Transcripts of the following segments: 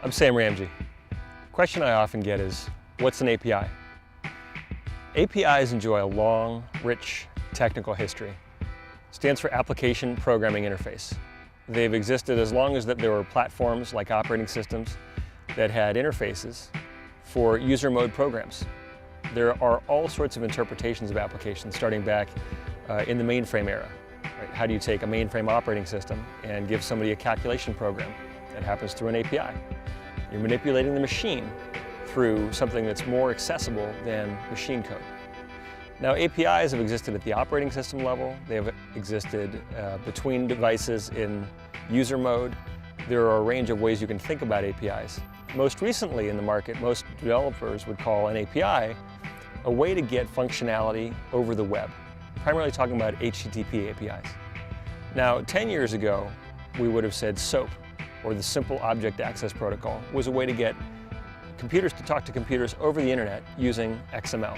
I'm Sam Ramji. Question I often get is, what's an API? APIs enjoy a long, rich technical history. It stands for Application Programming Interface. They've existed as long as that there were platforms like operating systems that had interfaces for user mode programs. There are all sorts of interpretations of applications starting back in the mainframe era. Right? How do you take a mainframe operating system and give somebody a calculation program that happens through an API? You're manipulating the machine through something that's more accessible than machine code. Now, APIs have existed at the operating system level. They have existed between devices in user mode. There are a range of ways you can think about APIs. Most recently in the market, most developers would call an API a way to get functionality over the web, primarily talking about HTTP APIs. Now, 10 years ago, we would have said SOAP, or the Simple Object Access Protocol, was a way to get computers to talk to computers over the internet using XML.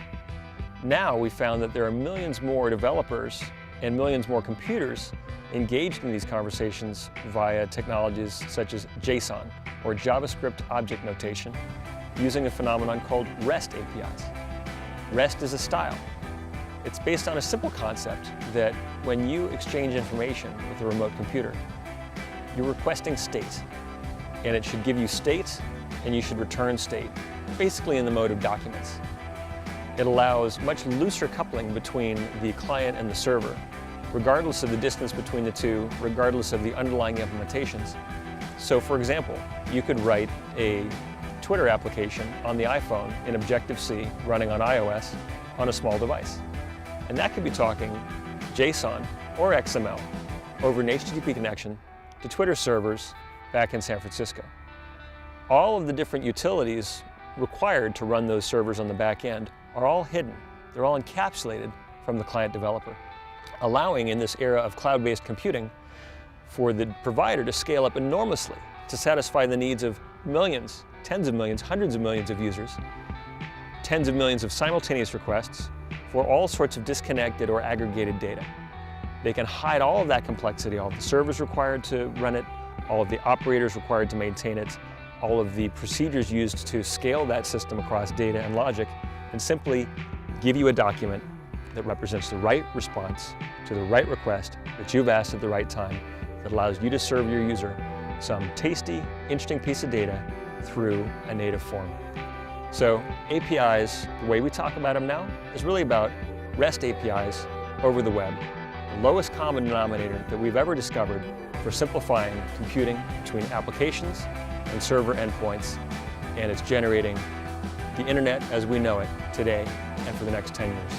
Now we found that there are millions more developers and millions more computers engaged in these conversations via technologies such as JSON, or JavaScript Object Notation, using a phenomenon called REST APIs. REST is a style. It's based on a simple concept that when you exchange information with a remote computer, you're requesting state, and it should give you state, and you should return state, basically in the mode of documents. It allows much looser coupling between the client and the server, regardless of the distance between the two, regardless of the underlying implementations. So for example, you could write a Twitter application on the iPhone in Objective-C running on iOS on a small device. And that could be talking JSON or XML over an HTTP connection to Twitter servers back in San Francisco. All of the different utilities required to run those servers on the back end are all hidden. They're all encapsulated from the client developer, allowing in this era of cloud-based computing for the provider to scale up enormously to satisfy the needs of millions, tens of millions, hundreds of millions of users, tens of millions of simultaneous requests for all sorts of disconnected or aggregated data. They can hide all of that complexity, all of the servers required to run it, all of the operators required to maintain it, all of the procedures used to scale that system across data and logic, and simply give you a document that represents the right response to the right request that you've asked at the right time, that allows you to serve your user some tasty, interesting piece of data through a native form. So APIs, the way we talk about them now, is really about REST APIs over the web. The lowest common denominator that we've ever discovered for simplifying computing between applications and server endpoints, and it's generating the internet as we know it today and for the next 10 years.